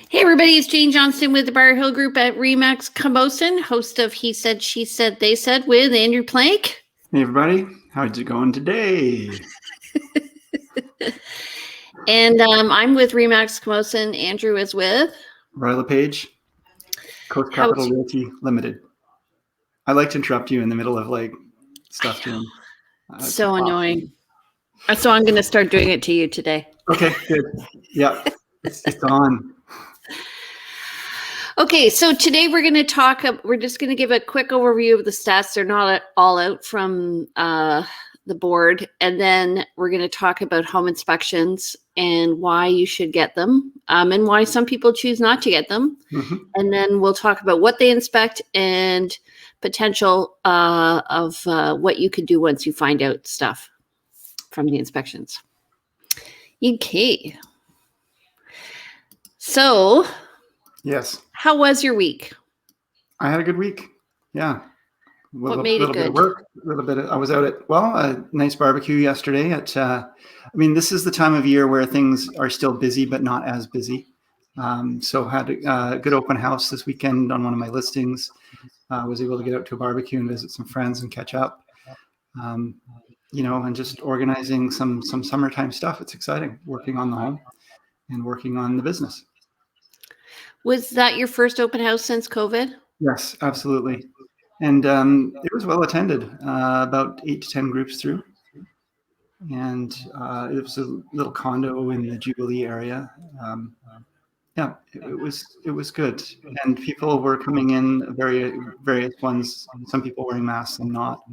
Hey everybody, it's Jane Johnston with the BriarHillGroup at REMAX Camosun, host of He Said, She Said, They Said with Andrew Plank. Hey everybody, how's it going today? And I'm with REMAX Camosun. Andrew is with LePage, Coast Capital Realty Limited. I like to interrupt you in the middle of stuff, Jane. So annoying. So I'm going to start doing it to you today. Okay, good. Yeah, it's on. Okay, so today we're going to talk, we're just going to give a quick overview of the stats. They're not all out from the board. And then we're going to talk about home inspections and why you should get them and why some people choose not to get them. Mm-hmm. And then we'll talk about what they inspect and potential of what you could do once you find out stuff from the inspections. Okay. So... Yes. How was your week? I had a good week. Yeah. What made it good? Bit of work, a little bit. I was out at a nice barbecue yesterday. This is the time of year where things are still busy, but not as busy. So had a good open house this weekend on one of my listings. Was able to get out to a barbecue and visit some friends and catch up. And just organizing some summertime stuff. It's exciting working on the home and working on the business. Was that your first open house since COVID? Yes, absolutely. And it was well attended, about 8 to 10 groups through. And it was a little condo in the Jubilee area. It was good. And people were coming in, various ones, some people wearing masks and not.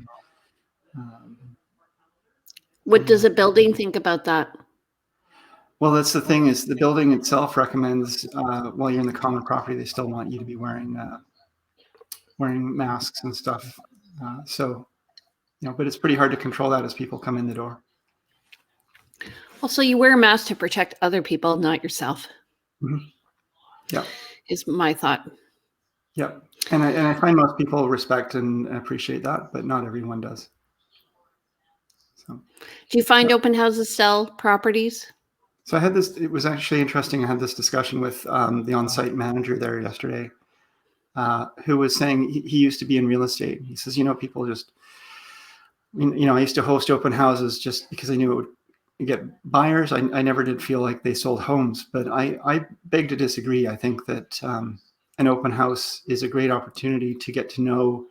What does a building think about that? Well, that's the thing is the building itself recommends while you're in the common property, they still want you to be wearing masks and stuff. But it's pretty hard to control that as people come in the door. Well, so you wear a mask to protect other people, not yourself. Mm-hmm. Yeah. Is my thought. Yeah. And I find most people respect and appreciate that, but not everyone does. So. Do you find open houses sell properties? So I had this, it was actually interesting. I had this discussion with the on-site manager there yesterday, who was saying he used to be in real estate. He says, people just, I used to host open houses just because I knew it would get buyers. I never did feel like they sold homes, but I beg to disagree. I think that an open house is a great opportunity to get to know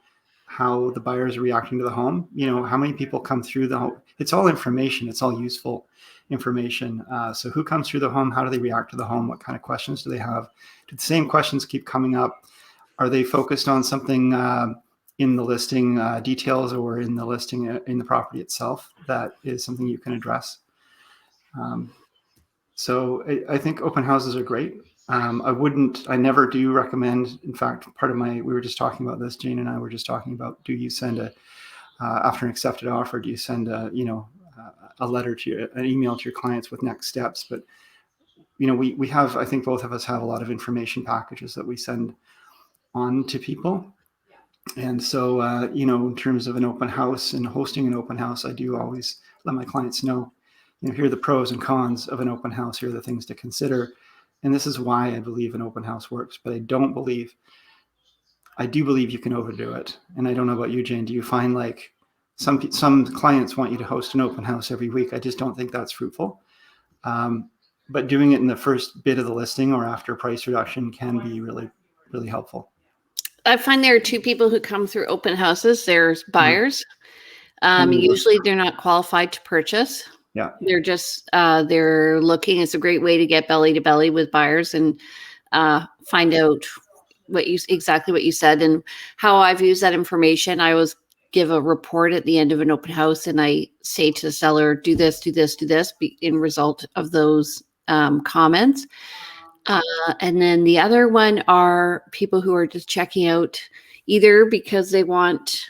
how the buyers are reacting to the home. How many people come through the home. It's all information. It's all useful information. So who comes through the home? How do they react to the home? What kind of questions do they have? Do the same questions keep coming up? Are they focused on something in the listing details or in the listing in the property itself that is something you can address? So I think open houses are great. I never do recommend, in fact, we were just talking about this, Jane and I were just talking about, do you send after an accepted offer, do you send a letter an email to your clients with next steps? But, we have, I think both of us have a lot of information packages that we send on to people. And so, in terms of an open house and hosting an open house, I do always let my clients know, here are the pros and cons of an open house. Here are the things to consider. And this is why I believe an open house works, but I do believe you can overdo it. And I don't know about you, Jane, do you find some clients want you to host an open house every week? I just don't think that's fruitful. But doing it in the first bit of the listing or after price reduction can be really, really helpful. I find there are two people who come through open houses. There's buyers. Usually they're not qualified to purchase. Yeah. They're just, they're looking. It's a great way to get belly to belly with buyers and find out exactly what you said and how I've used that information. I always give a report at the end of an open house and I say to the seller, do this, do this, do this in result of those comments. And then the other one are people who are just checking out either because they want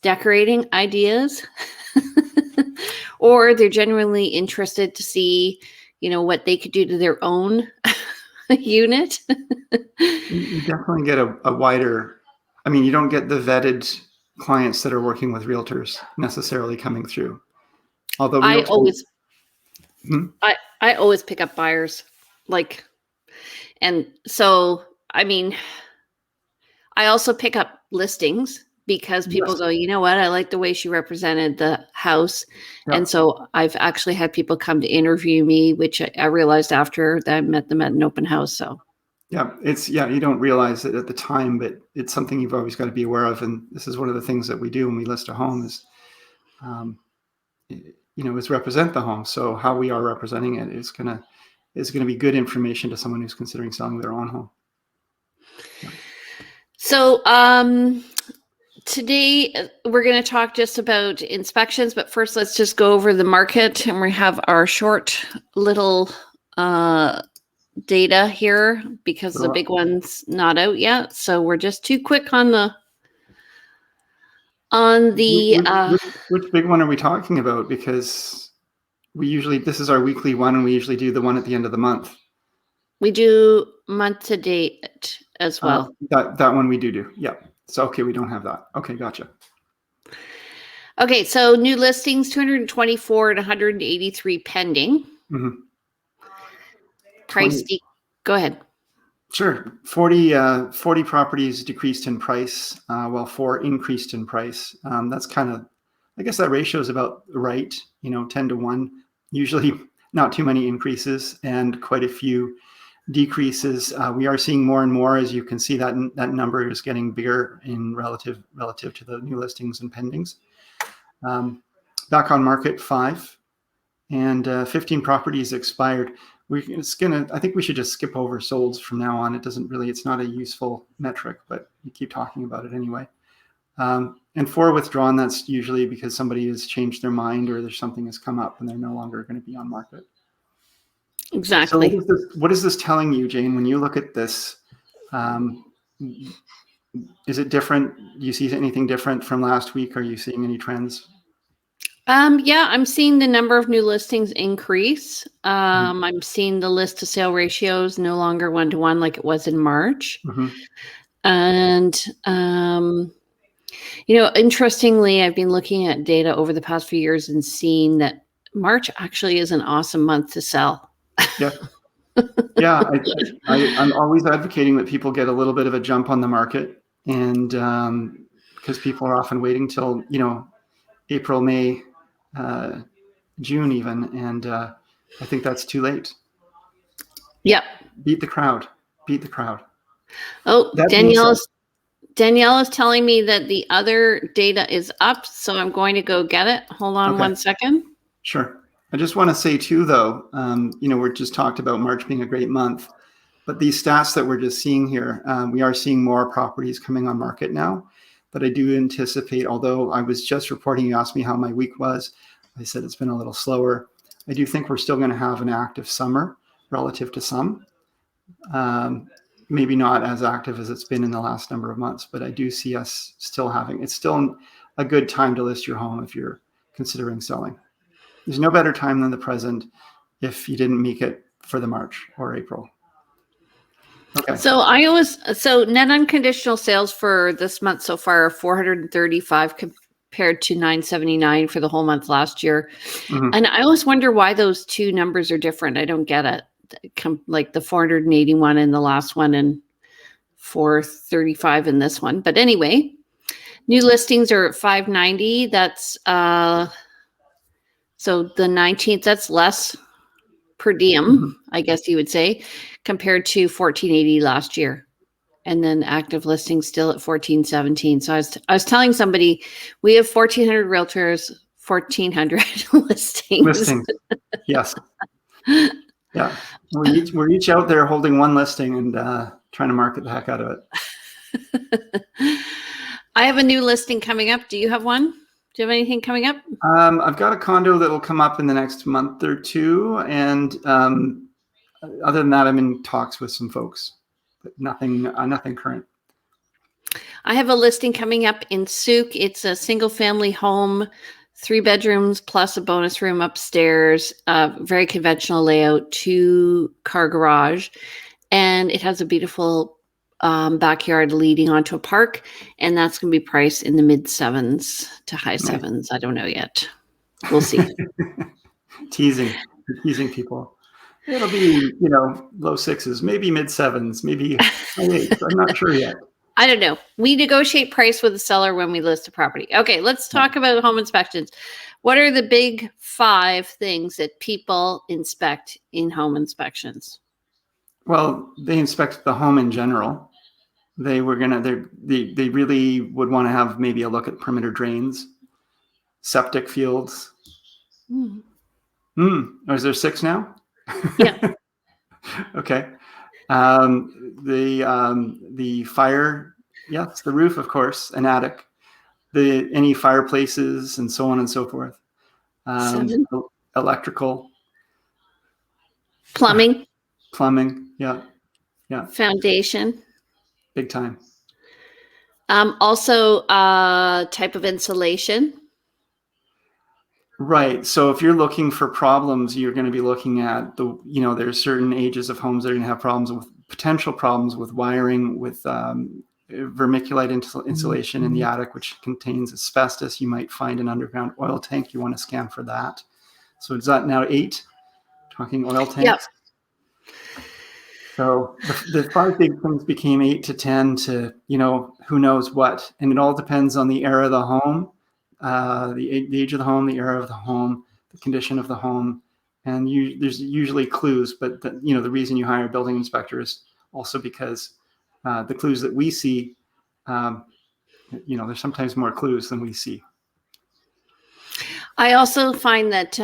decorating ideas or they're genuinely interested to see, what they could do to their own unit. You definitely get a wider, you don't get the vetted clients that are working with realtors necessarily coming through. Although I Realtor, always, Hmm? I always pick up buyers, like, and so, I mean, I also pick up listings because people Yes. go, you know what? I like the way she represented the house. Yeah. And so I've actually had people come to interview me, which I realized after that I met them at an open house. So Yeah, you don't realize it at the time, but it's something you've always got to be aware of. And this is one of the things that we do when we list a home is, um, is represent the home. So how we are representing it is gonna be good information to someone who's considering selling their own home. Yeah. So today we're going to talk just about inspections, but first let's just go over the market, and we have our short little data here because the big one's not out yet. So we're just too quick on the Which big one are we talking about? Because this is our weekly one, and we usually do the one at the end of the month. we do month to date as well. That one we do. Yeah. So, okay, we don't have that. Okay, gotcha. Okay, so new listings, 224 and 183 pending. Mm-hmm. Price, go ahead. Sure. 40 properties decreased in price, while 4 increased in price. That's kind of, I guess that ratio is about right, 10 to 1. Usually not too many increases and quite a few decreases. We are seeing more and more, as you can see, that number is getting bigger in relative to the new listings and pendings. Back on market, 5, and 15 properties expired. I think we should just skip over solds from now on. It's not a useful metric, but we keep talking about it anyway. And 4 withdrawn, that's usually because somebody has changed their mind or there's something has come up and they're no longer going to be on market. Exactly. So what is this telling you, Jane, when you look at this? Is it different? Do you see anything different from last week? Are you seeing any trends? Yeah, I'm seeing the number of new listings increase. I'm seeing the list to sale ratios no longer 1-to-1 like it was in March. Mm-hmm. And, interestingly, I've been looking at data over the past few years and seeing that March actually is an awesome month to sell. Yeah. Yeah. I'm always advocating that people get a little bit of a jump on the market, and because people are often waiting till, April, May, June even. And I think that's too late. Yep. Beat the crowd. Oh, Danielle is telling me that the other data is up, so I'm going to go get it. Hold on 1 second. Sure. I just want to say too, though, we're just talked about March being a great month, but these stats that we're just seeing here, we are seeing more properties coming on market now. But I do anticipate, although I was just reporting, you asked me how my week was, I said it's been a little slower. I do think we're still going to have an active summer relative to some. Maybe not as active as it's been in the last number of months, but I do see us still it's still a good time to list your home if you're considering selling. There's no better time than the present if you didn't make it for the March or April. Okay. So net unconditional sales for this month so far are 435 compared to 979 for the whole month last year. Mm-hmm. And I always wonder why those two numbers are different. I don't get it. Like the 481 in the last one and 435 in this one. But anyway, new listings are at 590. That's so the 19th, that's less per diem, I guess you would say, compared to 1480 last year. And then active listings still at 1417. So I was telling somebody we have 1,400 realtors, 1,400 listings. Yes. Yeah. We're each out there holding one listing and trying to market the heck out of it. I have a new listing coming up. Do you have one? Do you have anything coming up? I've got a condo that will come up in the next month or two. And other than that, I'm in talks with some folks, but nothing current. I have a listing coming up in Souk. It's a single family home, 3 bedrooms plus a bonus room upstairs, very conventional layout, 2-car garage. And it has a beautiful backyard leading onto a park, and that's going to be priced in the mid 7s to high 7s. I don't know yet. We'll see. teasing people. It'll be, low sixes, maybe mid sevens, maybe high eights. I'm not sure yet. I don't know. We negotiate price with the seller when we list a property. Okay, let's talk about home inspections. What are the big 5 things that people inspect in home inspections? Well, they inspect the home in general. They really would want to have maybe a look at perimeter drains, septic fields. Is there 6 now? Yeah. Okay. The fire, yes, the roof, of course, an attic, any fireplaces and so on and so forth. 7. Electrical. Plumbing. Yeah. Foundation. Big time. Also, type of insulation. Right. So if you're looking for problems, you're going to be looking at there's certain ages of homes that are going to have potential problems with wiring, with vermiculite insulation in the attic, which contains asbestos. You might find an underground oil tank. You want to scan for that. So is that now 8? Talking oil tanks? Yep. So the 5 big things became 8 to 10 to, who knows what. And it all depends on the era of the home, the age of the home, the era of the home, the condition of the home. And there's usually clues, but the reason you hire a building inspector is also because the clues that we see, there's sometimes more clues than we see. I also find that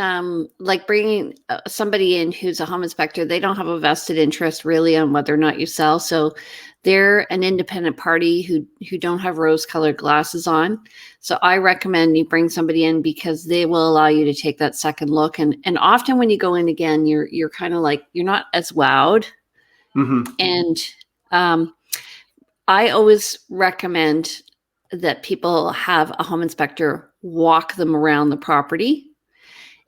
like bringing somebody in who's a home inspector, they don't have a vested interest really on whether or not you sell. So they're an independent party who don't have rose-colored glasses on. So I recommend you bring somebody in because they will allow you to take that second look. And often when you go in again, you're kind of like, you're not as wowed. Mm-hmm. And I always recommend that people have a home inspector walk them around the property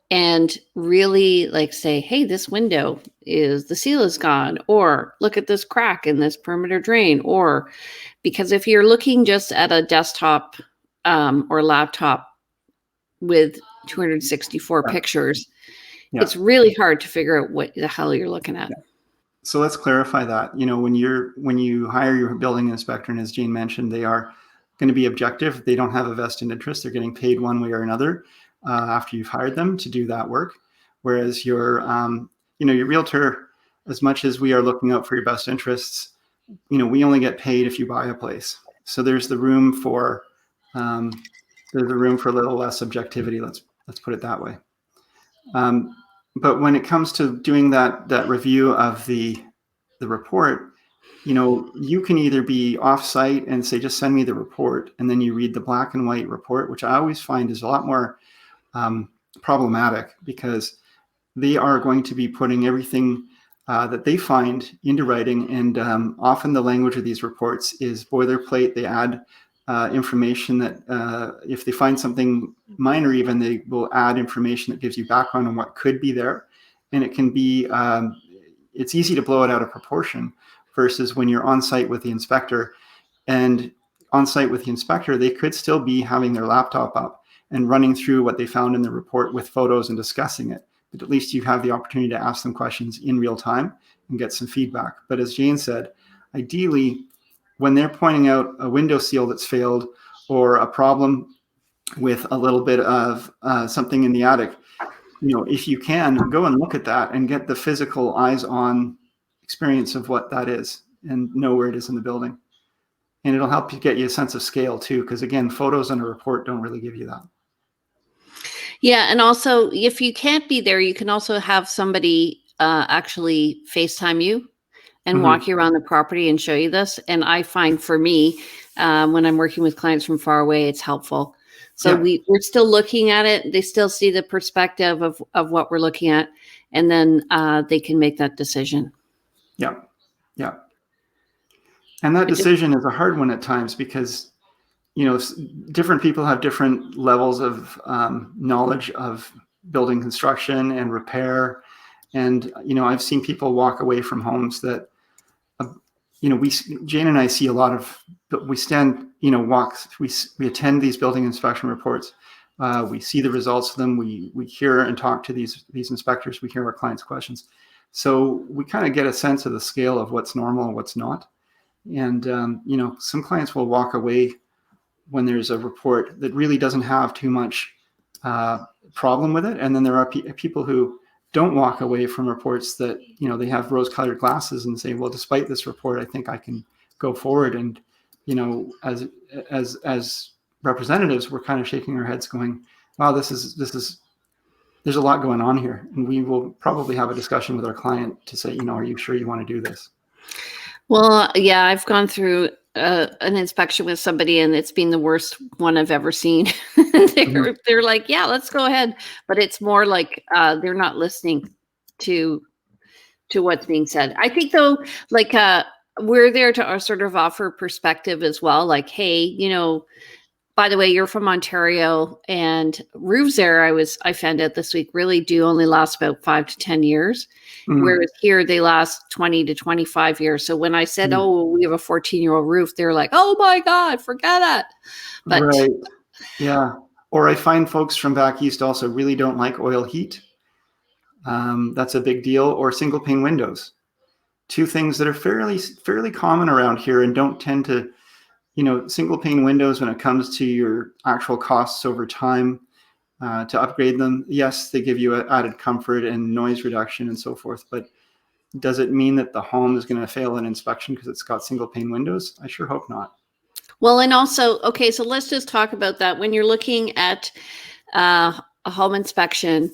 and really say, hey, this window the seal is gone, or look at this crack in this perimeter drain. Or because if you're looking just at a desktop or laptop with 264 pictures, it's really hard to figure out what the hell you're looking at. Yeah. So let's clarify that. When you hire your building inspector, and as Jane mentioned, they are going to be objective. They don't have a vested interest. They're getting paid one way or another after you've hired them to do that work. Whereas your realtor, as much as we are looking out for your best interests, we only get paid if you buy a place. So there's the room for a little less objectivity. Let's put it that way. But when it comes to doing that review of the report, you can either be off-site and say, just send me the report, and then you read the black and white report, which I always find is a lot more problematic because they are going to be putting everything that they find into writing, and often the language of these reports is boilerplate. They add information that if they find something minor, even they will add information that gives you background on what could be there, and it can be it's easy to blow it out of proportion. Versus when you're on site with the inspector, and on site with the inspector, they could still be having their laptop up and running through what they found in the report with photos and discussing it. But at least you have the opportunity to ask them questions in real time and get some feedback. But as Jane said, ideally, when they're pointing out a window seal that's failed or a problem with a little bit of something in the attic, if you can, go and look at that and get the physical eyes-on experience of what that is and know where it is in the building. And it'll help you get you a sense of scale too, because again, photos and a report don't really give you that. Yeah. And also, if you can't be there, you can also have somebody actually FaceTime you and walk you around the property and show you this. And I find for me, when I'm working with clients from far away, it's helpful. So we're still looking at it. They still see the perspective of what we're looking at, and then they can make that decision. Yeah. And that decision is a hard one at times because, different people have different levels of knowledge of building construction and repair. And, I've seen people walk away from homes that, Jane and I see a lot of, we stand, we attend these building inspection reports, We see the results of them. We hear and talk to these inspectors. We hear our clients' questions. So we kind of get a sense of the scale of what's normal and what's not. And, some clients will walk away when there's a report that really doesn't have too much problem with it. And then there are people who don't walk away from reports that, they have rose-colored glasses and say, well, despite this report, I think I can go forward. And, as representatives, we're kind of shaking our heads going, wow, there's a lot going on here. And we will probably have a discussion with our client to say, are you sure you want to do this? Well, yeah, I've gone through an inspection with somebody, and it's been the worst one I've ever seen. They're like, yeah, let's go ahead. But it's more like they're not listening to what's being said. I think, though, like we're there to sort of offer perspective as well. Like, hey, by the way, you're from Ontario, and roofs there, I found out this week, really do only last about 5 to 10 years. Whereas here they last 20 to 25 years. So when I said, oh, we have a 14-year-old roof, they're like, oh my God, forget it. But right. Yeah. Or I find folks from back east also really don't like oil heat. That's a big deal. Or single pane windows. Two things that are fairly common around here and don't tend to, single pane windows, when it comes to your actual costs over time to upgrade them, yes, they give you added comfort and noise reduction and so forth. But does it mean that the home is going to fail an inspection because it's got single pane windows? I sure hope not. Well, and also, okay, so let's just talk about that. When you're looking at a home inspection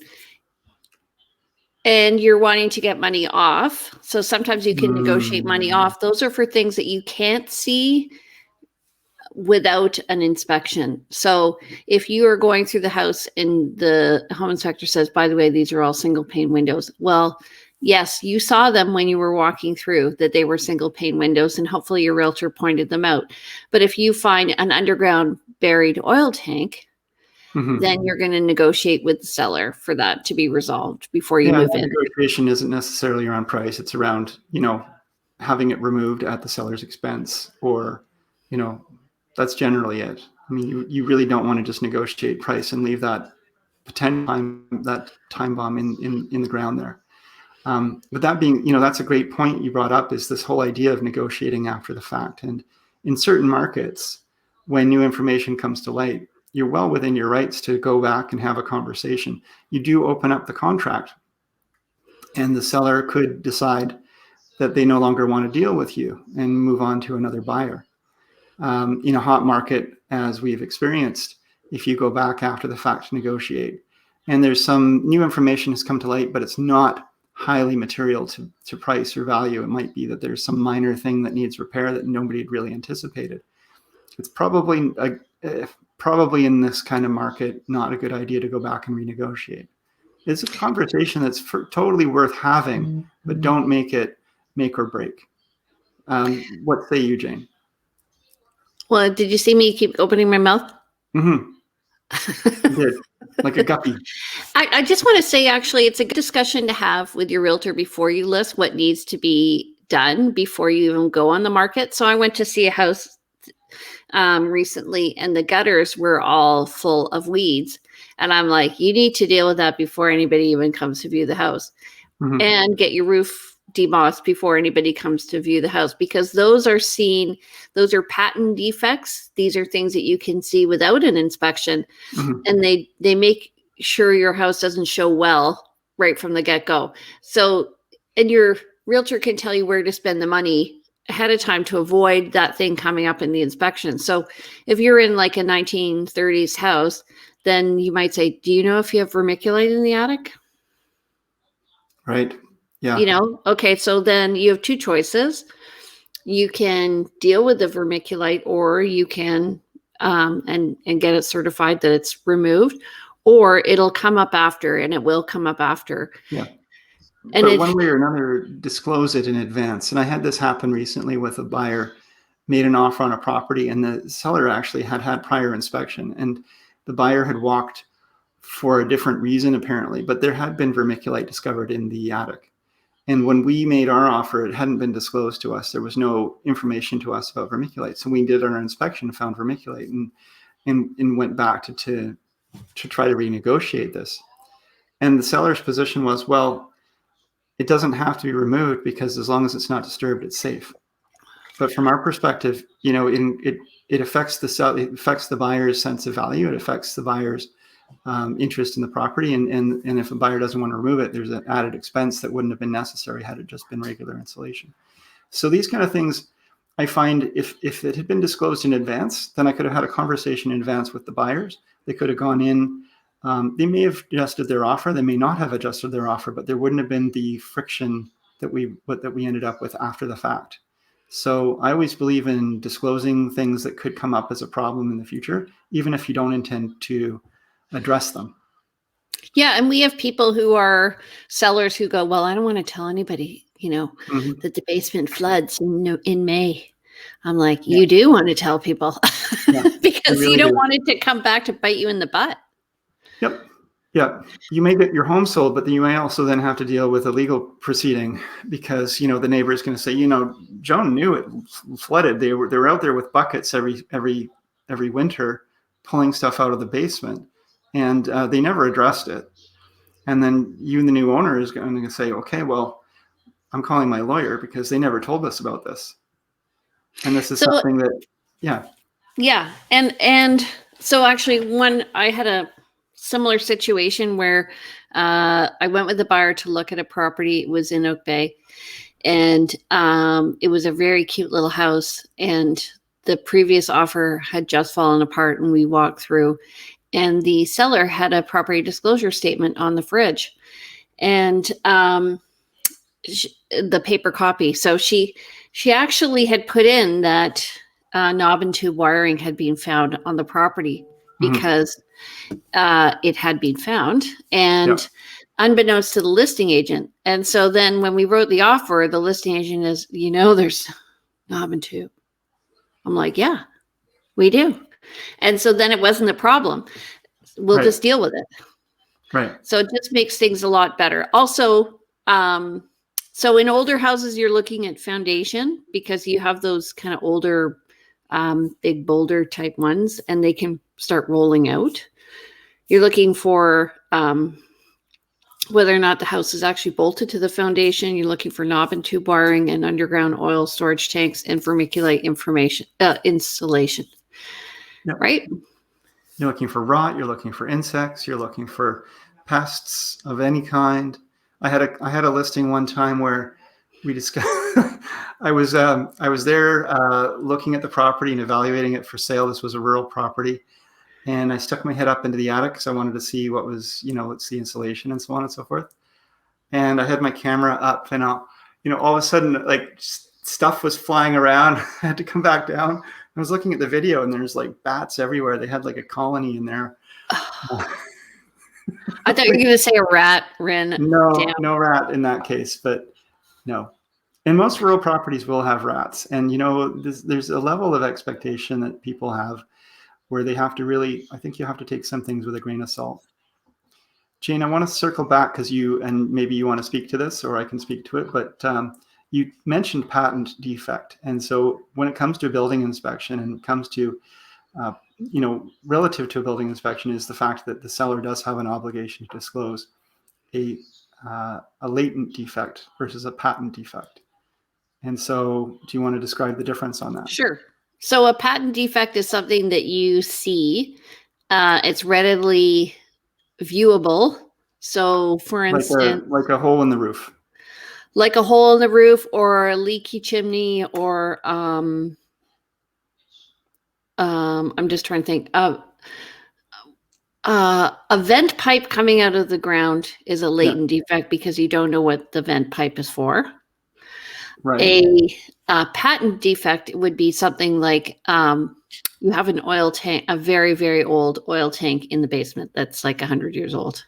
and you're wanting to get money off, so sometimes you can negotiate money off. Those are for things that you can't see without an inspection. So if you are going through the house and the home inspector says, by the way, these are all single pane windows. Well, yes, you saw them when you were walking through that they were single pane windows, and hopefully your realtor pointed them out. But if you find an underground buried oil tank, then you're going to negotiate with the seller for that to be resolved before you move in. Negotiation isn't necessarily around price. It's around, having it removed at the seller's expense, or, that's generally it. I mean, you really don't want to just negotiate price and leave that time bomb in the ground there. But that being, that's a great point you brought up, is this whole idea of negotiating after the fact. And in certain markets, when new information comes to light, you're well within your rights to go back and have a conversation. You do open up the contract, and the seller could decide that they no longer want to deal with you and move on to another buyer. In a hot market, as we've experienced, if you go back after the fact to negotiate, and there's some new information has come to light, but it's not highly material to price or value. It might be that there's some minor thing that needs repair that nobody had really anticipated. It's probably in this kind of market not a good idea to go back and renegotiate. It's a conversation that's totally worth having, but don't make it make or break. What say you, Jane? Well, did you see me keep opening my mouth? You did, like a guppy. I just want to say, actually, it's a good discussion to have with your realtor before you list what needs to be done before you even go on the market. So I went to see a house recently, and the gutters were all full of weeds. And I'm like, you need to deal with that before anybody even comes to view the house, and get your roof demossed before anybody comes to view the house, because those are patent defects. These are things that you can see without an inspection, and they make sure your house doesn't show well right from the get-go. So, and your realtor can tell you where to spend the money ahead of time to avoid that thing coming up in the inspection. So if you're in like a 1930s house, then you might say, do you know if you have vermiculite in the attic? Right. Yeah. Okay, so then you have two choices. You can deal with the vermiculite, or you can and get it certified that it's removed, or it'll come up after, and it will come up after. Yeah. And but one way or another, disclose it in advance. And I had this happen recently with a buyer made an offer on a property, and the seller actually had prior inspection, and the buyer had walked for a different reason apparently, but there had been vermiculite discovered in the attic. And when we made our offer, it hadn't been disclosed to us. There was no information to us about vermiculite. So we did our inspection and found vermiculite, and went back to to try to renegotiate this. And the seller's position was, well, it doesn't have to be removed because as long as it's not disturbed, it's safe. But from our perspective, it affects the buyer's sense of value. It affects the buyer's interest in the property. And if a buyer doesn't want to remove it, there's an added expense that wouldn't have been necessary had it just been regular insulation. So these kind of things, I find if it had been disclosed in advance, then I could have had a conversation in advance with the buyers. They could have gone in. They may have adjusted their offer. They may not have adjusted their offer, but there wouldn't have been the friction that we ended up with after the fact. So I always believe in disclosing things that could come up as a problem in the future, even if you don't intend to address them. Yeah. And we have people who are sellers who go, well, I don't want to tell anybody, that the basement floods in May. I'm like, you do want to tell people because really you don't want it to come back to bite you in the butt. Yep. Yeah. You may get your home sold, but you may also then have to deal with a legal proceeding because, the neighbor is going to say, Joan knew it flooded. They were out there with buckets every winter pulling stuff out of the basement and they never addressed it. And then you and the new owner is going to say, okay, well, I'm calling my lawyer because they never told us about this. And this is something that, yeah. Yeah. And so actually I had a similar situation where I went with the buyer to look at a property. It was in Oak Bay and it was a very cute little house. And the previous offer had just fallen apart and we walked through and the seller had a property disclosure statement on the fridge and the paper copy. So she actually had put in that knob and tube wiring had been found on the property because it had been found and unbeknownst to the listing agent. And so then when we wrote the offer, the listing agent is, there's knob and tube. I'm like, yeah, we do. And so then it wasn't a problem. We'll just deal with it. Right. So it just makes things a lot better. Also, so in older houses, you're looking at foundation because you have those kind of older, big boulder type ones, and they can start rolling out. You're looking for whether or not the house is actually bolted to the foundation. You're looking for knob and tube wiring and underground oil storage tanks and vermiculite insulation. Yep. Right? You're looking for rot. You're looking for insects. You're looking for pests of any kind. I had a listing one time where we discussed. I was there looking at the property and evaluating it for sale. This was a rural property, and I stuck my head up into the attic because I wanted to see what was, what's the insulation and so on and so forth. And I had my camera up, and all of a sudden, like stuff was flying around. I had to come back down. I was looking at the video, and there's like bats everywhere. They had like a colony in there. I thought you were going to say a rat ran. No rat in that case, but no. And most rural properties will have rats. And, there's a level of expectation that people have where they have to really, I think you have to take some things with a grain of salt. Jane, I want to circle back because maybe you want to speak to this or I can speak to it, but you mentioned patent defect. And so when it comes to a building inspection and it comes to relative to a building inspection is the fact that the seller does have an obligation to disclose a latent defect versus a patent defect. And so do you want to describe the difference on that? Sure. So a patent defect is something that you see. It's readily viewable. So for instance, like a hole in the roof. Like a hole in the roof or a leaky chimney or I'm just trying to think of a vent pipe coming out of the ground is a latent defect because you don't know what the vent pipe is for. Right. A patent defect would be something like you have an oil tank, a very, very old oil tank in the basement that's like 100 years old.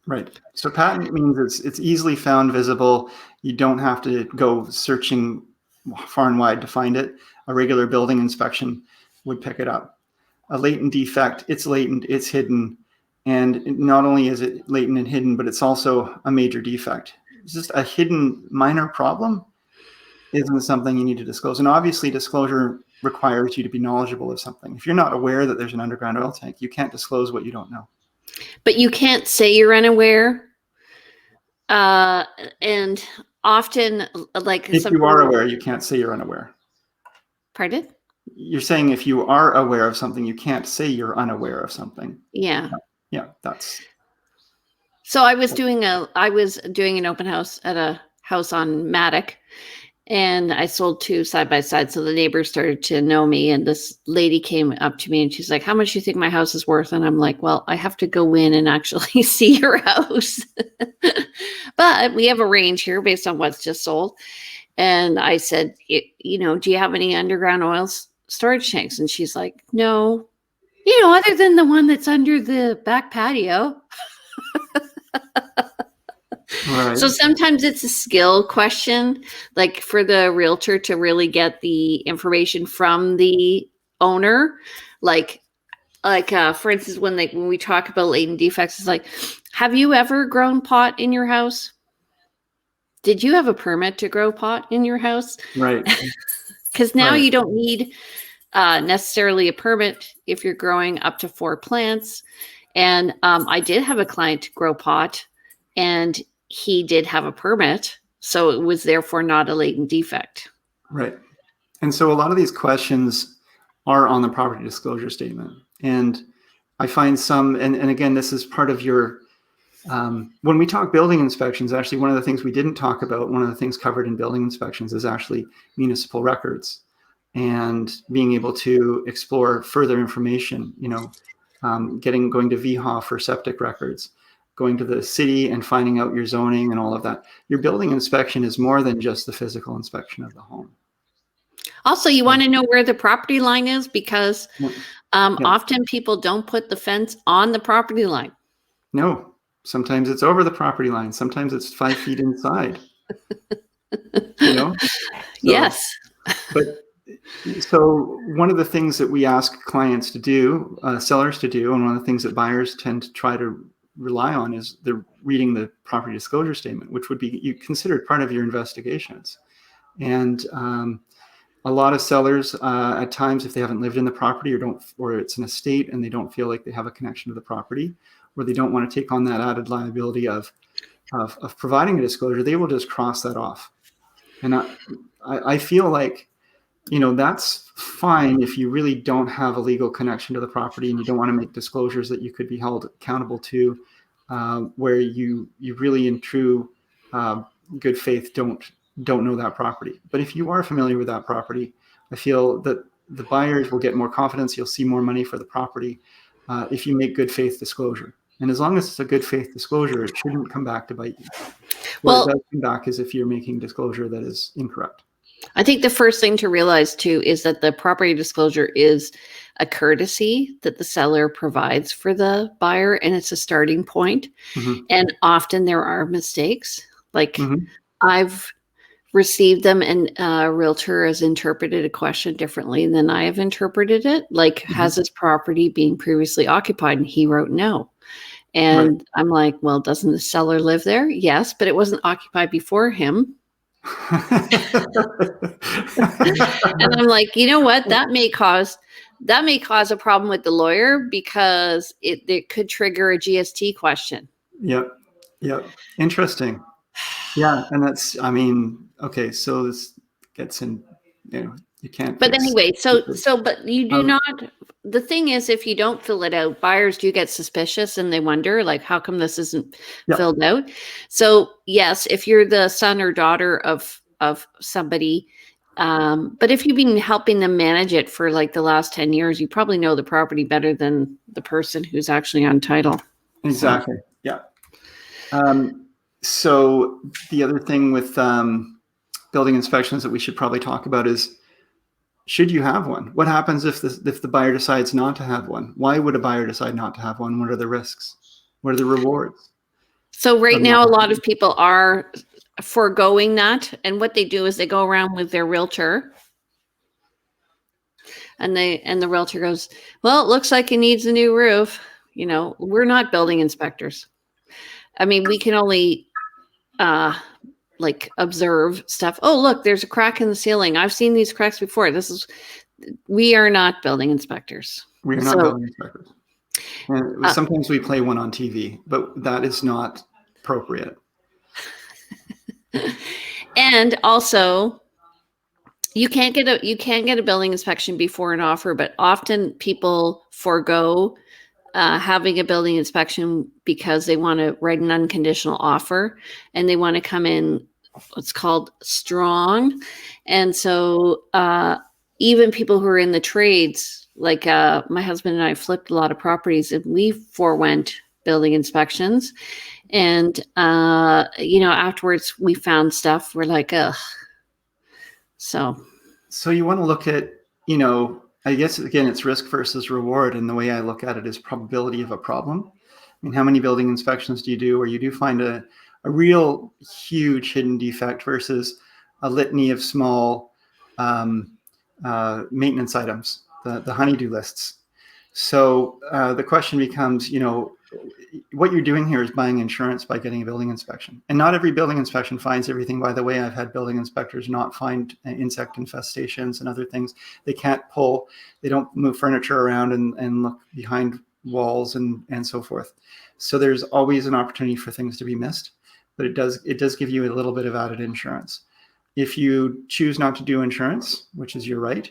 Right. So patent means it's easily found, visible. You don't have to go searching far and wide to find it. A regular building inspection would pick it up. A latent defect, it's latent, it's hidden. And not only is it latent and hidden, but it's also a major defect. It's just a hidden minor problem isn't something you need to disclose. And obviously disclosure requires you to be knowledgeable of something. If you're not aware that there's an underground oil tank, you can't disclose what you don't know. But you can't say you're unaware. And often, like If you are aware, you can't say you're unaware. Pardon? You're saying if you are aware of something, you can't say you're unaware of something. Yeah. Yeah, that's. So I was doing an open house at a house on Maddock, and I sold 2 side by side. So the neighbors started to know me, and this lady came up to me and she's like, "How much do you think my house is worth?" And I'm like, "Well, I have to go in and actually see your house." But we have a range here based on what's just sold. And I said, do you have any underground oil storage tanks? And she's like, "No, other than the one that's under the back patio." Right. So sometimes it's a skill question, like for the realtor to really get the information from the owner. Like for instance, when we talk about latent defects, it's like, have you ever grown pot in your house? Did you have a permit to grow pot in your house? Right. Because now Right. you don't need necessarily a permit if you're growing up to 4 plants. And I did have a client grow pot, and he did have a permit. So it was therefore not a latent defect. Right. And so a lot of these questions are on the property disclosure statement. And I find some, and again, this is part of your, when we talk building inspections, actually, one of the things we didn't talk about, one of the things covered in building inspections is actually municipal records and being able to explore further information, going to VHA for septic records, going to the city and finding out your zoning and all of that. Your building inspection is more than just the physical inspection of the home. Also, you want to know where the property line is, because Yeah. often people don't put the fence on the property line. No, sometimes it's over the property line. Sometimes it's 5 feet inside. Yes. But so one of the things that we ask clients to do, sellers to do, and one of the things that buyers tend to try to rely on is the reading the property disclosure statement, which would be considered part of your investigations. And a lot of sellers, at times, if they haven't lived in the property or it's an estate and they don't feel like they have a connection to the property, or they don't want to take on that added liability of providing a disclosure, they will just cross that off. And I feel like, that's fine if you really don't have a legal connection to the property and you don't want to make disclosures that you could be held accountable to, where you really in true good faith don't know that property. But if you are familiar with that property, I feel that the buyers will get more confidence. You'll see more money for the property if you make good faith disclosure. And as long as it's a good faith disclosure, it shouldn't come back to bite you. What it does come back is if you're making disclosure that is incorrect. I think the first thing to realize too is that the property disclosure is a courtesy that the seller provides for the buyer, and it's a starting point. Mm-hmm. And often there are mistakes. Like Mm-hmm. I've received them, and a realtor has interpreted a question differently than I have interpreted it. Like, Mm-hmm. has this property been previously occupied? And he wrote no. And Right. I'm like, well, doesn't the seller live there? Yes, but it wasn't occupied before him. And I'm like, you know what? That may cause a problem with the lawyer, because it could trigger a GST question. Yep. Interesting. Yeah. And that's, okay. So this gets in, you can't. But anyway, but you do not, the thing is, if you don't fill it out, buyers do get suspicious and they wonder, like, how come this isn't filled out? So yes, if you're the son or daughter of somebody, but if you've been helping them manage it for like the last 10 years, you probably know the property better than the person who's actually on title. Exactly. So. Yeah. So the other thing with building inspections that we should probably talk about is, should you have one? What happens if the buyer decides not to have one? Why would a buyer decide not to have one? What are the risks? What are the rewards? So right now, a lot of people are foregoing that. And what they do is they go around with their realtor, and the realtor goes, well, it looks like it needs a new roof. We're not building inspectors. I mean, we can only observe stuff. Oh, look, there's a crack in the ceiling. I've seen these cracks before. We are not building inspectors. We are not building inspectors. And sometimes we play one on TV, but that is not appropriate. And also, you can't get a building inspection before an offer, but often people forego having a building inspection because they want to write an unconditional offer and they want to come in what's called strong. And so even people who are in the trades, like my husband and I flipped a lot of properties and we forewent building inspections. And, afterwards we found stuff. We're like, ugh. So you want to look at, I guess, again, it's risk versus reward. And the way I look at it is probability of a problem. I mean, how many building inspections do you do where you do find a real huge hidden defect versus a litany of small maintenance items, the honey-do lists? So the question becomes, what you're doing here is buying insurance by getting a building inspection. And not every building inspection finds everything. By the way, I've had building inspectors not find insect infestations and other things. They can't pull, they don't move furniture around and look behind walls and so forth. So there's always an opportunity for things to be missed, but it does give you a little bit of added insurance. If you choose not to do insurance, which is your right,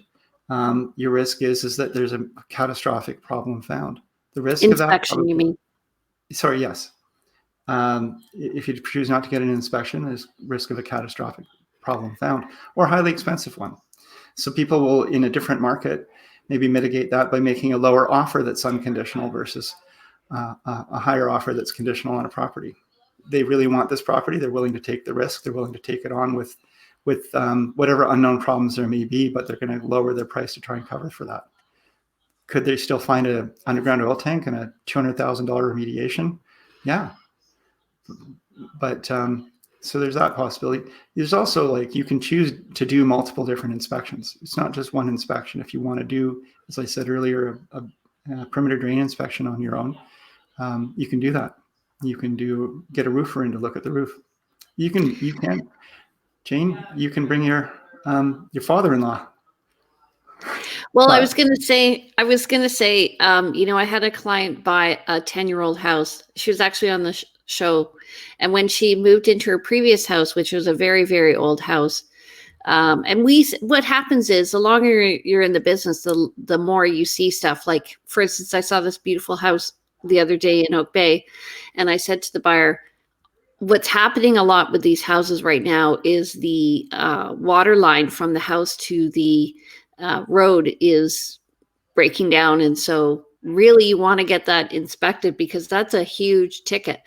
your risk is that there's a catastrophic problem found. The risk inspection, of that, you mean? Sorry, yes. If you choose not to get an inspection, there's risk of a catastrophic problem found or highly expensive one. So people will, in a different market, maybe mitigate that by making a lower offer that's unconditional versus a higher offer that's conditional on a property. They really want this property. They're willing to take the risk. They're willing to take it on with whatever unknown problems there may be, but they're going to lower their price to try and cover for that. Could they still find an underground oil tank and a $200,000 remediation? Yeah. But so there's that possibility. There's also, like, you can choose to do multiple different inspections. It's not just one inspection. If you want to do, as I said earlier, a perimeter drain inspection on your own, you can do that. You can get a roofer in to look at the roof. You can, Jane, you can bring your father-in-law. Well, I was going to say, I had a client buy a 10-year-old house. She was actually on the show. And when she moved into her previous house, which was a very, very old house, what happens is the longer you're in the business, the more you see stuff. Like, for instance, I saw this beautiful house the other day in Oak Bay. And I said to the buyer, what's happening a lot with these houses right now is the water line from the house to the road is breaking down. And so really you want to get that inspected because that's a huge ticket.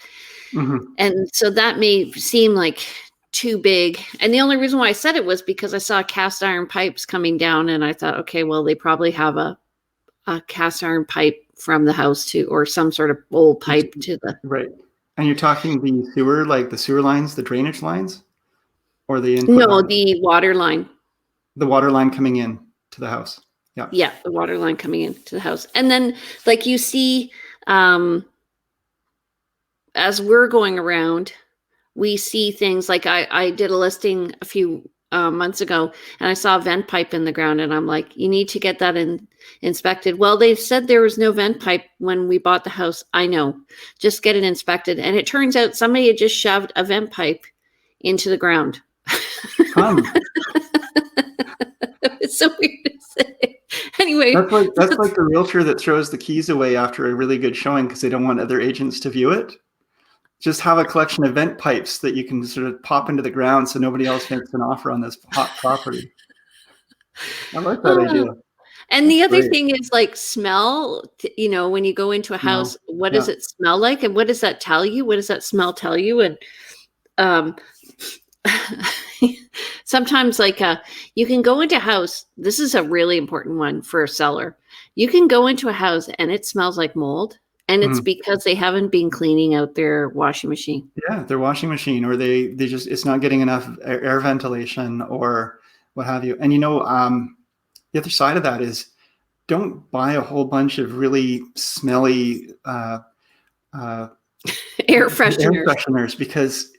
Mm-hmm. And so that may seem like too big. And the only reason why I said it was because I saw cast iron pipes coming down and I thought, okay, well, they probably have a cast iron pipe from the house or some sort of old pipe to the. Right. And you're talking the sewer, like the sewer lines, the drainage lines, or the input No, line? the water line. The water line coming in to the house. Yeah. Yeah, the water line coming into the house. And then, like, you see, as we're going around, we see things like I did a listing a few months ago and I saw a vent pipe in the ground and I'm like, you need to get that inspected. Well, they said there was no vent pipe when we bought the house. I know, just get it inspected. And it turns out somebody had just shoved a vent pipe into the ground. It's so weird to say. Anyway. That's like the realtor that throws the keys away after a really good showing because they don't want other agents to view it. Just have a collection of vent pipes that you can sort of pop into the ground so nobody else makes an offer on this hot property. I like that idea. And the other thing is, like, smell, when you go into a house, what does it smell like? And what does that tell you? What does that smell tell you? And sometimes, like, you can go into a house. This is a really important one for a seller. You can go into a house and it smells like mold. And it's because they haven't been cleaning out their washing machine. Yeah, their washing machine, or they just, it's not getting enough air ventilation or what have you. And the other side of that is, don't buy a whole bunch of really smelly air fresheners because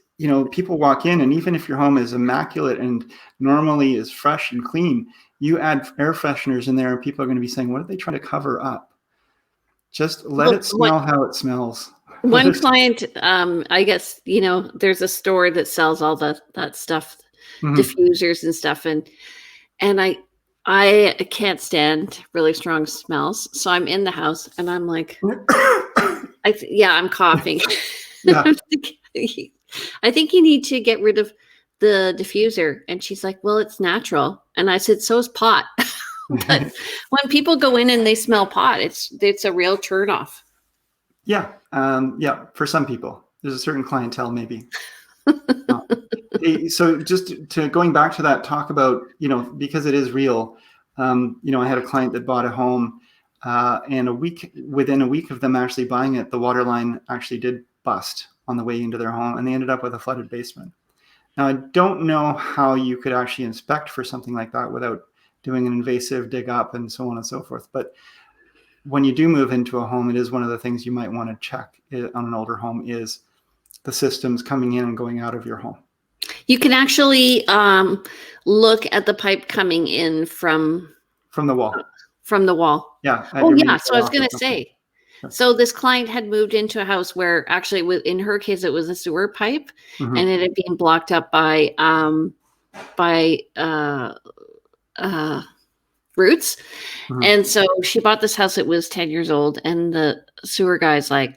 people walk in, and even if your home is immaculate and normally is fresh and clean, you add air fresheners in there and people are going to be saying, what are they trying to cover up? Just let it smell how it smells. One client, I guess, there's a store that sells all that stuff, diffusers and stuff. And I can't stand really strong smells. So I'm in the house and I'm like, I'm coughing. Yeah. I think you need to get rid of the diffuser. And she's like, well, it's natural. And I said, so is pot. But when people go in and they smell pot, it's a real turnoff. Yeah. For some people, there's a certain clientele, maybe. So just to going back to that talk about, because it is real, I had a client that bought a home and within a week of them actually buying it, the water line actually did bust on the way into their home and they ended up with a flooded basement. Now, I don't know how you could actually inspect for something like that without doing an invasive dig up and so on and so forth. But when you do move into a home, it is one of the things you might want to check on an older home is the systems coming in and going out of your home. You can actually look at the pipe coming in from the wall. From the wall. Yeah. Oh, yeah. So I was going to say, so this client had moved into a house where actually in her case, it was a sewer pipe and it had been blocked up by roots. And so she bought this house. It was 10 years old. And the sewer guy's like,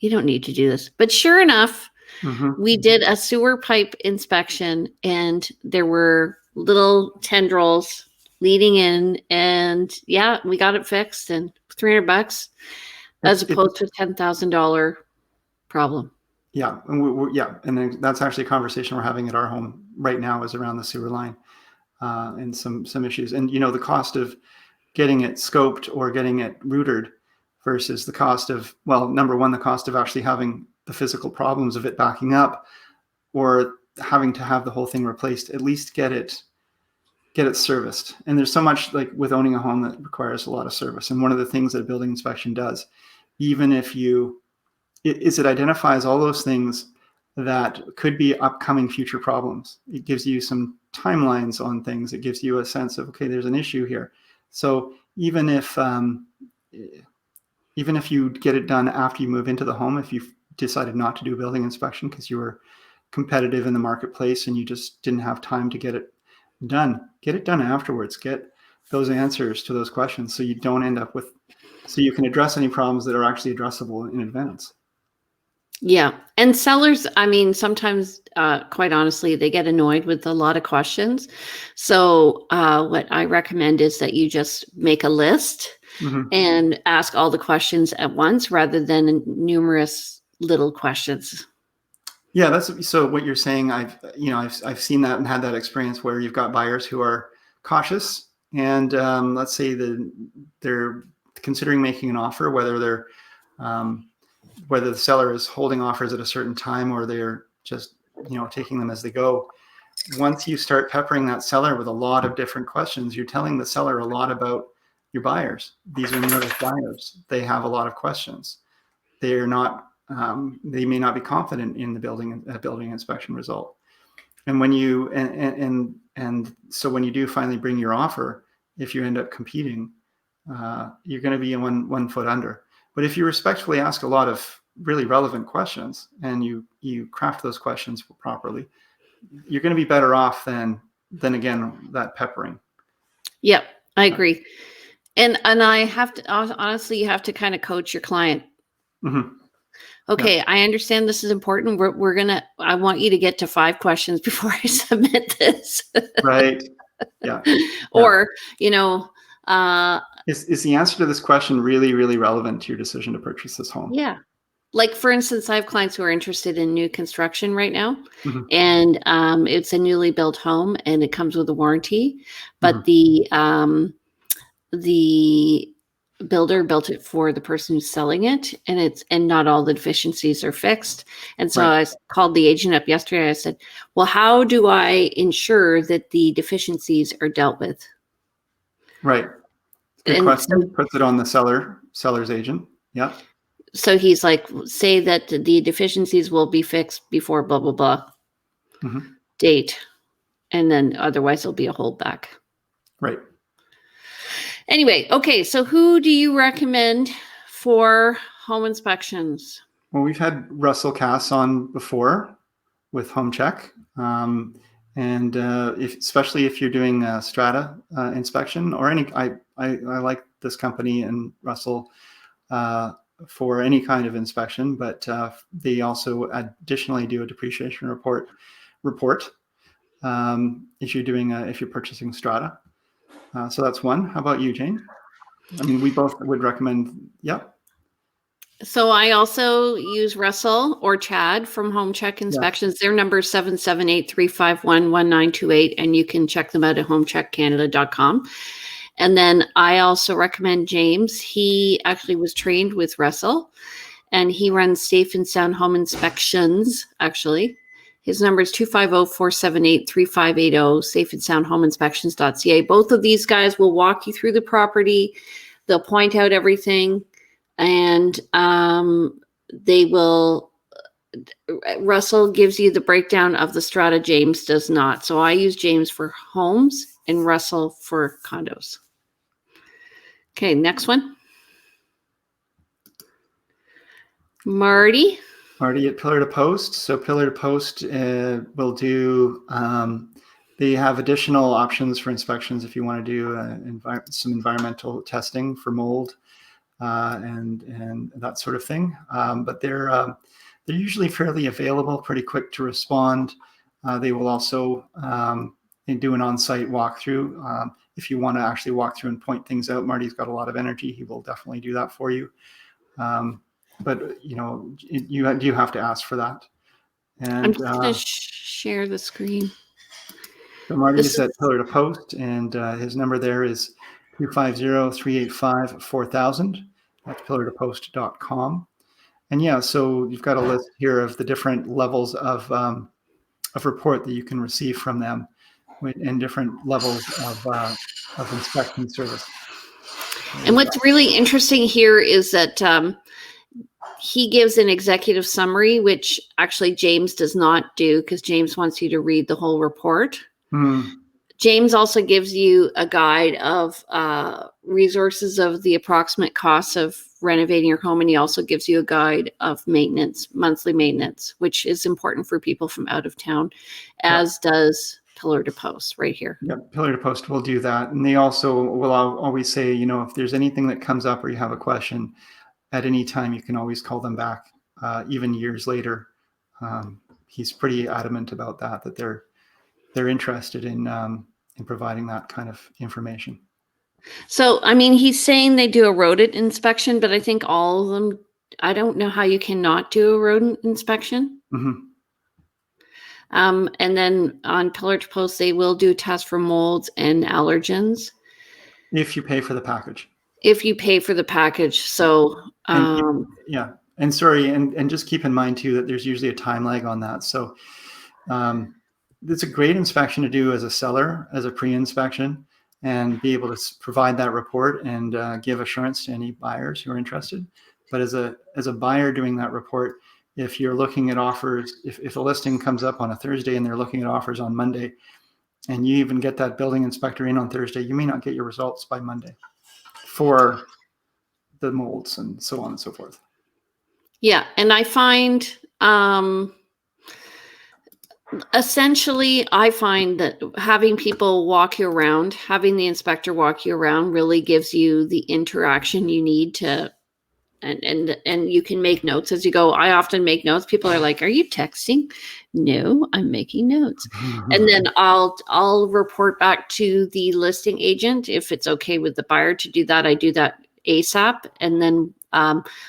you don't need to do this. But sure enough, we did a sewer pipe inspection and there were little tendrils leading in, and we got it fixed and $300 as opposed to a $10,000 problem. Yeah. And and then that's actually a conversation we're having at our home right now is around the sewer line and some issues. And, the cost of getting it scoped or getting it routed versus the cost of, well, number one, the cost of actually having the physical problems of it backing up or having to have the whole thing replaced, at least get it serviced. And there's so much like with owning a home that requires a lot of service. And one of the things that a building inspection does, even if it identifies all those things that could be upcoming future problems. It gives you some timelines on things. It gives you a sense of, okay, there's an issue here. So even if you get it done after you move into the home, if you've decided not to do a building inspection because you were competitive in the marketplace and you just didn't have time to get it done afterwards. Get those answers to those questions so you don't end up so you can address any problems that are actually addressable in advance. Yeah. And sellers, I mean, sometimes, quite honestly, they get annoyed with a lot of questions. So what I recommend is that you just make a list and ask all the questions at once rather than numerous little questions. Yeah, so what you're saying. I've seen that and had that experience where you've got buyers who are cautious and let's say they're considering making an offer, whether the seller is holding offers at a certain time or they're just taking them as they go. Once you start peppering that seller with a lot of different questions, you're telling the seller a lot about your buyers. These are nervous buyers. They have a lot of questions. They're not. They may not be confident in the building inspection result. And when you so when you do finally bring your offer, if you end up competing, you're going to be one foot under. But if you respectfully ask a lot of really relevant questions and you craft those questions properly, you're going to be better off than again that peppering. Yep, I agree. And I have to honestly, you have to kind of coach your client. Okay, I understand this is important. I want you to get to 5 questions before I submit this. Right. Yeah. Or, is the answer to this question really, really relevant to your decision to purchase this home? Yeah. Like, for instance, I have clients who are interested in new construction right now, and it's a newly built home and it comes with a warranty, but the builder built it for the person who's selling it, and not all the deficiencies are fixed. And so I called the agent up yesterday. I said, well, how do I ensure that the deficiencies are dealt with? Right. Good question. So, puts it on the seller's agent. Yeah. So he's like, say that the deficiencies will be fixed before blah, blah, blah date. And then otherwise there'll be a holdback. Right. Anyway, okay. So who do you recommend for home inspections? Well, we've had Russell Cass on before with Home Check. And especially if you're doing a strata inspection or any, I like this company and Russell for any kind of inspection, but they also additionally do a depreciation report if you're purchasing strata. So that's one. How about you, Jane? I mean, we both would recommend. Yep. So I also use Russell or Chad from Home Check Inspections. Their number is 778-351-1928, and you can check them out at homecheckcanada.com. And then I also recommend James. He actually was trained with Russell, and he runs Safe and Sound Home Inspections, actually. His number is 250-478-3580, safeandsoundhomeinspections.ca. Both of these guys will walk you through the property. They'll point out everything. And Russell gives you the breakdown of the strata. James does not. So I use James for homes and Russell for condos. Okay, next one. Marty at Pillar to Post. So Pillar to Post will do, they have additional options for inspections if you want to do some environmental testing for mold. And that sort of thing, but they're usually fairly available, pretty quick to respond. They will also do an on-site walkthrough. If you want to actually walk through and point things out, Marty's got a lot of energy. He will definitely do that for you. But you have to ask for that. And I'm just going to share the screen. So Marty is at Pillar to Post, and his number there is 250-385-4000. That's pillartopost.com. And yeah, so you've got a list here of the different levels of report that you can receive from them, and different levels of inspection service. And what's really interesting here is that he gives an executive summary, which actually James does not do, because James wants you to read the whole report. James also gives you a guide of resources of the approximate costs of renovating your home. And he also gives you a guide of maintenance, monthly maintenance, which is important for people from out of town, as does Pillar to Post right here. Yep, Pillar to Post will do that. And they also will always say, if there's anything that comes up or you have a question at any time, you can always call them back, even years later. He's pretty adamant about that they're interested in providing that kind of information. So, I mean, he's saying they do a rodent inspection, but I think all of them, I don't know how you cannot do a rodent inspection. And then on Pillar to Post, they will do tests for molds and allergens. If you pay for the package. So, and sorry, and just keep in mind too, that there's usually a time lag on that. So, it's a great inspection to do as a seller, as a pre-inspection, and be able to provide that report and give assurance to any buyers who are interested. But as a buyer doing that report, if you're looking at offers, if a listing comes up on a Thursday and they're looking at offers on Monday, and you even get that building inspector in on Thursday, you may not get your results by Monday for the molds and so on and so forth. Yeah, and I find essentially, I find that having people walk you around, having the inspector walk you around, really gives you the interaction you need to, and you can make notes as you go. I often make notes. People are like, "Are you texting?" No, I'm making notes, and then I'll report back to the listing agent if it's okay with the buyer to do that. I do that ASAP, and then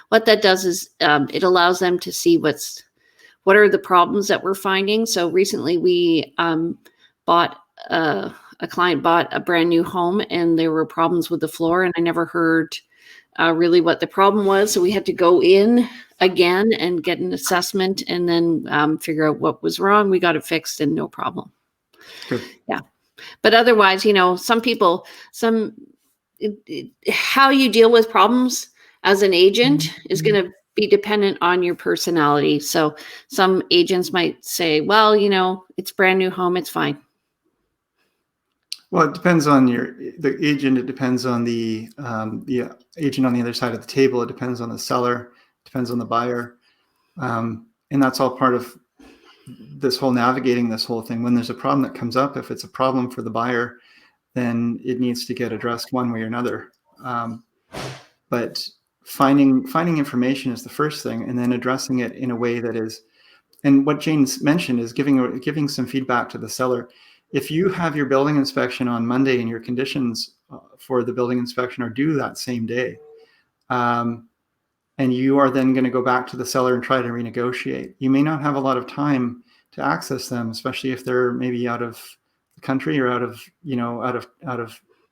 what that does is it allows them to see what are the problems that we're finding. So recently we a client bought a brand new home and there were problems with the floor, and I never heard really what the problem was. So we had to go in again and get an assessment and then figure out what was wrong. We got it fixed and no problem. Good. Yeah. But otherwise, some people, how you deal with problems as an agent is going to be dependent on your personality. So some agents might say, well, it's brand new home, it's fine. Well, it depends on the agent. It depends on the agent on the other side of the table. It depends on the seller. It depends on the buyer, and that's all part of this whole navigating this whole thing. When there's a problem that comes up, if it's a problem for the buyer, then it needs to get addressed one way or another. But finding information is the first thing, and then addressing it in a way that is. And what Jane's mentioned is giving some feedback to the seller. If you have your building inspection on Monday and your conditions for the building inspection are due that same day, and you are then going to go back to the seller and try to renegotiate, you may not have a lot of time to access them, especially if they're maybe out of the country or out of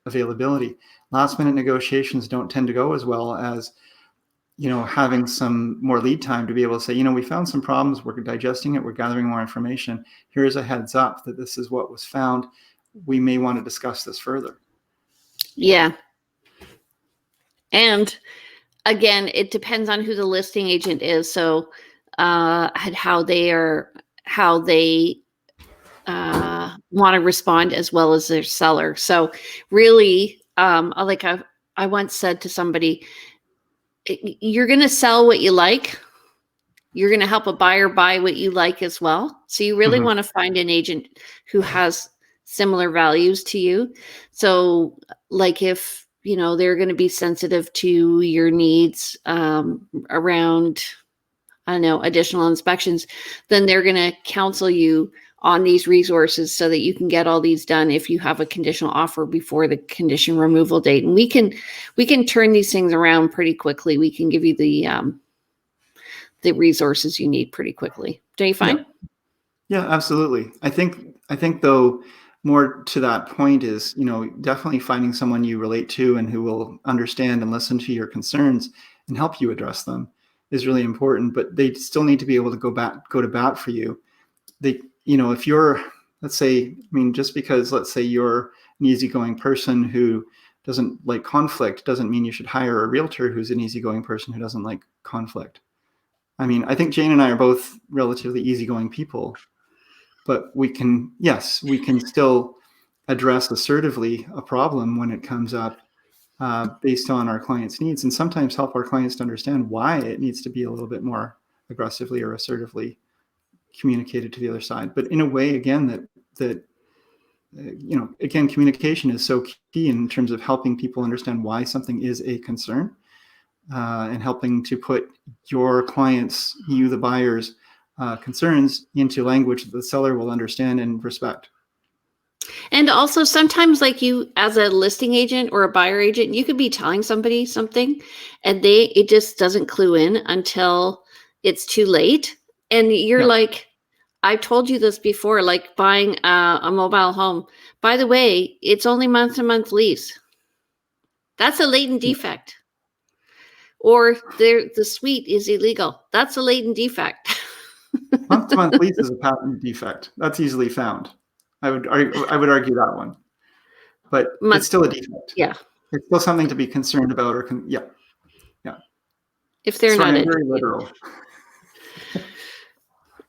availability. Last minute negotiations don't tend to go as well as having some more lead time to be able to say, we found some problems, we're digesting it, we're gathering more information. Here's a heads up that this is what was found. We may want to discuss this further. Yeah. And again, it depends on who the listing agent is. So, how they want to respond as well as their seller. So really, like I once said to somebody, you're going to sell what you like. You're going to help a buyer buy what you like as well. So you really want to find an agent who has similar values to you. So like if, they're going to be sensitive to your needs around, I don't know, additional inspections, then they're going to counsel you on these resources so that you can get all these done if you have a conditional offer before the condition removal date. And we can turn these things around pretty quickly. We can give you the resources you need pretty quickly. Don't you find? Yeah, absolutely. I think though, more to that point is, definitely finding someone you relate to and who will understand and listen to your concerns and help you address them is really important, but they still need to be able to go to bat for you. If you're, just because let's say you're an easygoing person who doesn't like conflict, doesn't mean you should hire a realtor who's an easygoing person who doesn't like conflict. I think Jane and I are both relatively easygoing people, but we can still address assertively a problem when it comes up based on our client's needs, and sometimes help our clients to understand why it needs to be a little bit more aggressively or assertively communicated to the other side, but in a way, again, that again, communication is so key in terms of helping people understand why something is a concern, and helping to put your clients, the buyer's concerns into language that the seller will understand and respect. And also sometimes, like you as a listing agent or a buyer agent, you could be telling somebody something and it just doesn't clue in until it's too late. And you're like, I've told you this before, like buying a mobile home. By the way, it's only month-to-month lease. That's a latent defect. Or the suite is illegal. That's a latent defect. Month-to-month lease is a patent defect. That's easily found. I would argue that one. But it's still a defect. Yeah. It's still something to be concerned about Yeah. If they're not very literal.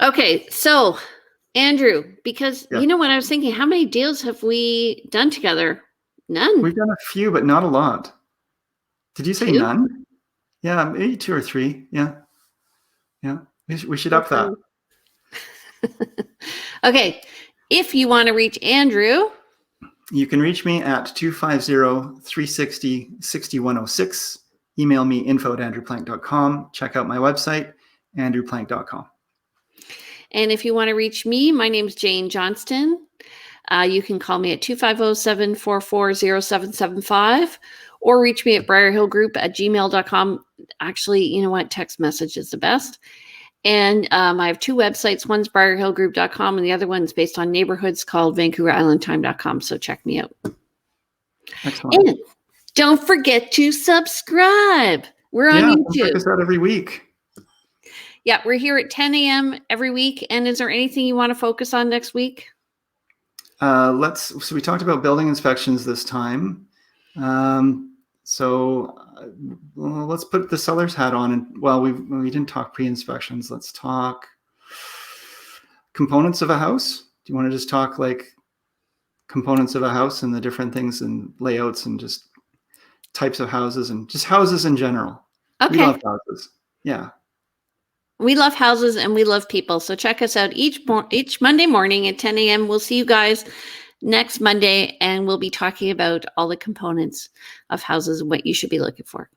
Okay, so Andrew, because when I was thinking, how many deals have we done together? None. We've done a few, but not a lot. Did you say none? Yeah, maybe 2 or 3. Yeah. We should up that. Okay. If you want to reach Andrew, you can reach me at 250-360-6106. Email me info@andrewplank.com. Check out my website, andrewplank.com. And if you want to reach me, my name is Jane Johnston. You can call me at 250-744-0775 or reach me at BriarHillGroup@gmail.com. Actually, you know what? Text message is the best. And I have 2 websites. One's BriarHillGroup.com and the other one's based on neighborhoods called VancouverIslandTime.com. So check me out. Excellent. And don't forget to subscribe. We're on YouTube. Check us out every week. Yeah, we're here at 10 a.m. every week. And is there anything you want to focus on next week? So we talked about building inspections this time. So let's put the seller's hat on. And we didn't talk pre-inspections. Let's talk components of a house. Do you want to just talk like components of a house and the different things and layouts and just types of houses and just houses in general. We Okay. love houses. Yeah. We love houses and we love people. So check us out each Monday morning at 10 a.m. We'll see you guys next Monday, and we'll be talking about all the components of houses and what you should be looking for.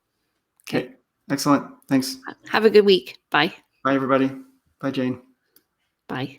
Okay. Excellent. Thanks. Have a good week. Bye. Bye, everybody. Bye, Jane. Bye.